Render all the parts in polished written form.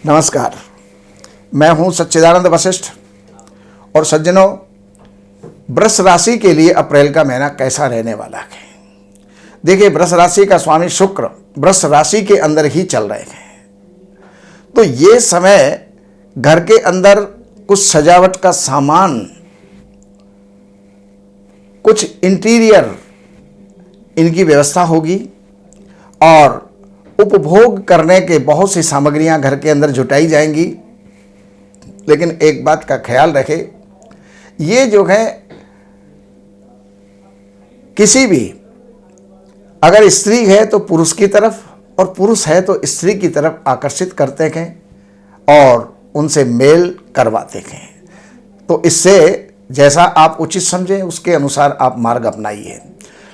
नमस्कार, मैं हूं सच्चिदानंद वशिष्ठ। और सज्जनों, वृष राशि के लिए अप्रैल का महीना कैसा रहने वाला है? देखिए, वृष राशि का स्वामी शुक्र वृष राशि के अंदर ही चल रहे हैं, तो ये समय घर के अंदर कुछ सजावट का सामान, कुछ इंटीरियर इनकी व्यवस्था होगी और उपभोग करने के बहुत सी सामग्रियां घर के अंदर जुटाई जाएंगी। लेकिन एक बात का ख्याल रखें, ये जो है किसी भी, अगर स्त्री है तो पुरुष की तरफ और पुरुष है तो स्त्री की तरफ आकर्षित करते हैं और उनसे मेल करवाते हैं। तो इससे जैसा आप उचित समझें उसके अनुसार आप मार्ग अपनाइए।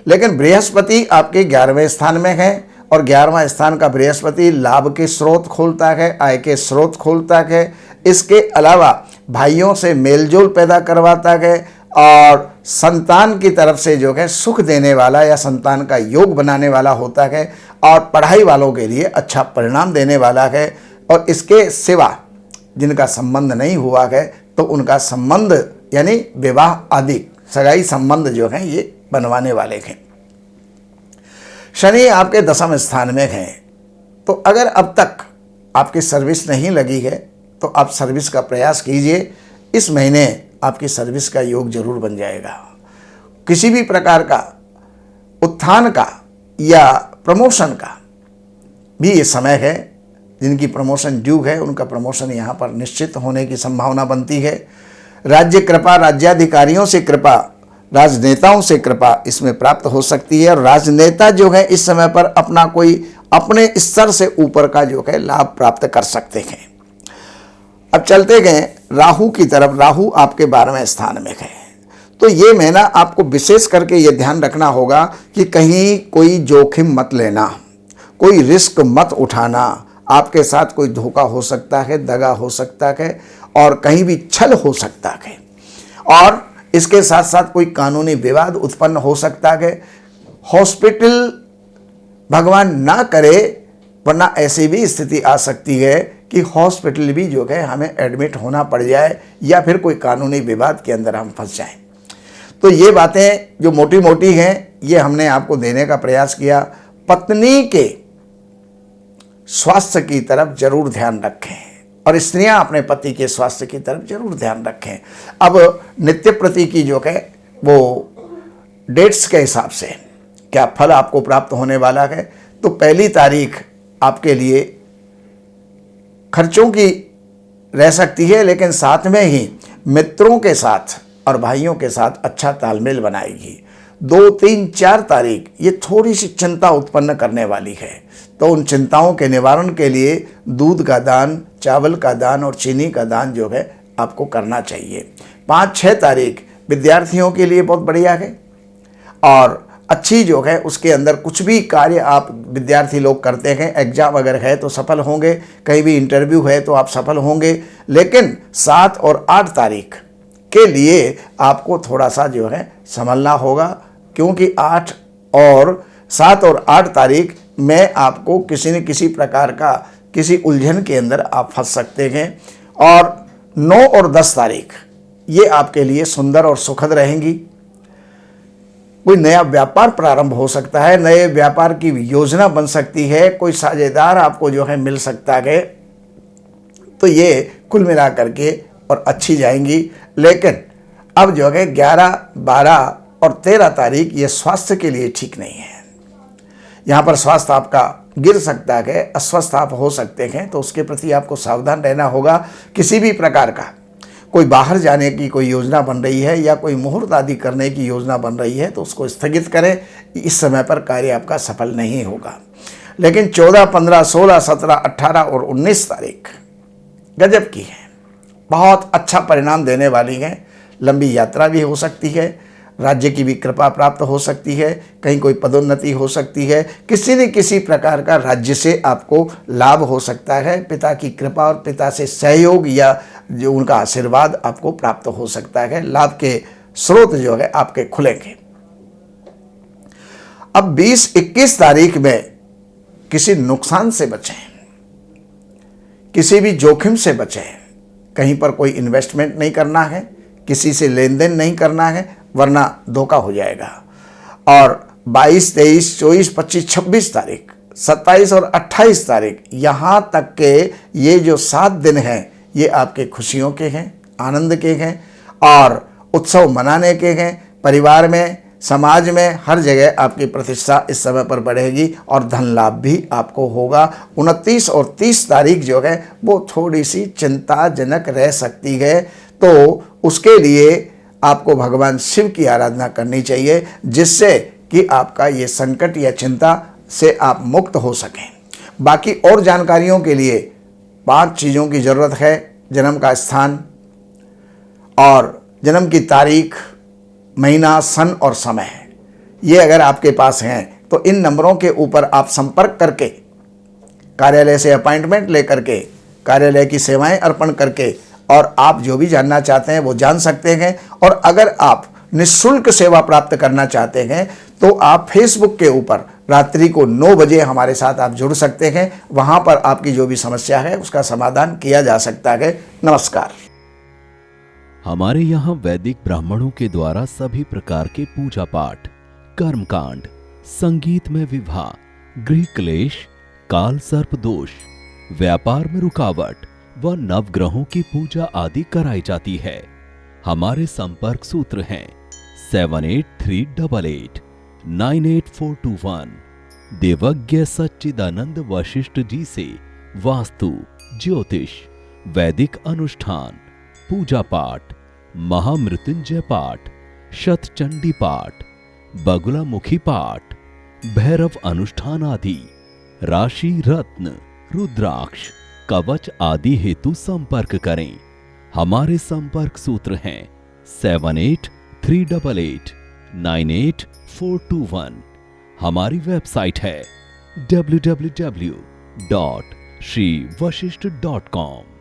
लेकिन बृहस्पति आपके 11वें स्थान में है और 11वां स्थान का बृहस्पति लाभ के स्रोत खोलता है, आय के स्रोत खोलता है। इसके अलावा भाइयों से मेलजोल पैदा करवाता है और संतान की तरफ से जो है सुख देने वाला या संतान का योग बनाने वाला होता है और पढ़ाई वालों के लिए अच्छा परिणाम देने वाला है। और इसके सिवा जिनका संबंध नहीं हुआ है तो उनका संबंध यानी विवाह आदि सगाई संबंध जो है ये बनवाने वाले हैं। शनि आपके 10वें स्थान में है, तो अगर अब तक आपकी सर्विस नहीं लगी है तो आप सर्विस का प्रयास कीजिए। इस महीने आपकी सर्विस का योग जरूर बन जाएगा। किसी भी प्रकार का उत्थान का या प्रमोशन का भी ये समय है। जिनकी प्रमोशन ड्यू है उनका प्रमोशन यहाँ पर निश्चित होने की संभावना बनती है। राज्य कृपा, राज्याधिकारियों से कृपा, राजनेताओं से कृपा इसमें प्राप्त हो सकती है। और राजनेता जो है इस समय पर अपना कोई अपने स्तर से ऊपर का जो है लाभ प्राप्त कर सकते हैं। अब चलते गए राहु की तरफ। राहु आपके 12वें स्थान में है, तो ये महीना आपको विशेष करके ये ध्यान रखना होगा कि कहीं कोई जोखिम मत लेना, कोई रिस्क मत उठाना। आपके साथ कोई धोखा हो सकता है, दगा हो सकता है और कहीं भी छल हो सकता है। और इसके साथ साथ कोई कानूनी विवाद उत्पन्न हो सकता है। हॉस्पिटल भगवान ना करे, वरना ऐसी भी स्थिति आ सकती है कि हॉस्पिटल भी जो है हमें एडमिट होना पड़ जाए या फिर कोई कानूनी विवाद के अंदर हम फंस जाएं। तो ये बातें जो मोटी मोटी हैं ये हमने आपको देने का प्रयास किया। पत्नी के स्वास्थ्य की तरफ जरूर ध्यान रखें और स्त्रियां अपने पति के स्वास्थ्य की तरफ जरूर ध्यान रखें। अब नित्य प्रति की जो है वो डेट्स के हिसाब से क्या फल आपको प्राप्त होने वाला है, तो पहली तारीख आपके लिए खर्चों की रह सकती है, लेकिन साथ में ही मित्रों के साथ और भाइयों के साथ अच्छा तालमेल बनाएगी। 2, 3, 4 तारीख ये थोड़ी सी चिंता उत्पन्न करने वाली है, तो उन चिंताओं के निवारण के लिए दूध का दान, चावल का दान और चीनी का दान जो है आपको करना चाहिए। 5, 6 तारीख विद्यार्थियों के लिए बहुत बढ़िया है और अच्छी जो है उसके अंदर कुछ भी कार्य आप विद्यार्थी लोग करते हैं, एग्जाम अगर है तो सफल होंगे, कहीं भी इंटरव्यू है तो आप सफल होंगे। लेकिन 7 और 8 तारीख के लिए आपको थोड़ा सा जो है संभलना होगा, क्योंकि 7 और 8 तारीख में आपको किसी न किसी प्रकार का किसी उलझन के अंदर आप फंस सकते हैं। और 9 और 10 तारीख ये आपके लिए सुंदर और सुखद रहेंगी। कोई नया व्यापार प्रारंभ हो सकता है, नए व्यापार की योजना बन सकती है, कोई साझेदार आपको जो है मिल सकता है। तो ये कुल मिला करके और अच्छी जाएंगी। लेकिन अब जो है 11, 12 और 13 तारीख ये स्वास्थ्य के लिए ठीक नहीं है। यहाँ पर स्वास्थ्य आपका गिर सकता है, अस्वस्थ आप हो सकते हैं, तो उसके प्रति आपको सावधान रहना होगा। किसी भी प्रकार का कोई बाहर जाने की कोई योजना बन रही है या कोई मुहूर्त आदि करने की योजना बन रही है तो उसको स्थगित करें। इस समय पर कार्य आपका सफल नहीं होगा। लेकिन 14, 15, 16, 17, 18 और 19 तारीख गजब की है, बहुत अच्छा परिणाम देने वाली है। लंबी यात्रा भी हो सकती है, राज्य की भी कृपा प्राप्त हो सकती है, कहीं कोई पदोन्नति हो सकती है, किसी न किसी प्रकार का राज्य से आपको लाभ हो सकता है। पिता की कृपा और पिता से सहयोग या जो उनका आशीर्वाद आपको प्राप्त हो सकता है। लाभ के स्रोत जो है आपके खुलेंगे। अब 20-21 तारीख में किसी नुकसान से बचें, किसी भी जोखिम से बचें। कहीं पर कोई इन्वेस्टमेंट नहीं करना है, किसी से लेन देन नहीं करना है, वरना धोखा हो जाएगा। और 22, 23, 24, 25, 26 तारीख, 27 और 28 तारीख, यहाँ तक के ये जो 7 दिन हैं ये आपके खुशियों के हैं, आनंद के हैं और उत्सव मनाने के हैं। परिवार में, समाज में, हर जगह आपकी प्रतिष्ठा इस समय पर बढ़ेगी और धन लाभ भी आपको होगा। 29 और 30 तारीख जो है वो थोड़ी सी चिंताजनक रह सकती है, तो उसके लिए आपको भगवान शिव की आराधना करनी चाहिए, जिससे कि आपका ये संकट या चिंता से आप मुक्त हो सकें। बाकी और जानकारियों के लिए 5 चीज़ों की ज़रूरत है: जन्म का स्थान और जन्म की तारीख, महीना, सन और समय। ये अगर आपके पास हैं तो इन नंबरों के ऊपर आप संपर्क करके, कार्यालय से अपॉइंटमेंट लेकर के, कार्यालय की सेवाएं अर्पण करके और आप जो भी जानना चाहते हैं वो जान सकते हैं। और अगर आप निःशुल्क सेवा प्राप्त करना चाहते हैं तो आप फेसबुक के ऊपर रात्रि को 9 बजे हमारे साथ आप जुड़ सकते हैं। वहां पर आपकी जो भी समस्या है उसका समाधान किया जा सकता है। नमस्कार। हमारे यहाँ वैदिक ब्राह्मणों के द्वारा सभी प्रकार के पूजा पाठ, कर्मकांड, संगीत में विवाह, गृह क्लेश, काल सर्प दोष, व्यापार में रुकावट व नवग्रहों की पूजा आदि कराई जाती है। हमारे संपर्क सूत्र हैं 7838 98421। देवज्ञ सच्चिदानंद वशिष्ठ जी से वास्तु, ज्योतिष, वैदिक अनुष्ठान, पूजा पाठ, महामृत्युंजय पाठ, शतचंडी पाठ, बगुलामुखी पाठ, भैरव अनुष्ठान आदि, राशि रत्न, रुद्राक्ष, कवच आदि हेतु संपर्क करें। हमारे संपर्क सूत्र हैं 7838 98421। हमारी वेबसाइट है www.shrivashishth.com।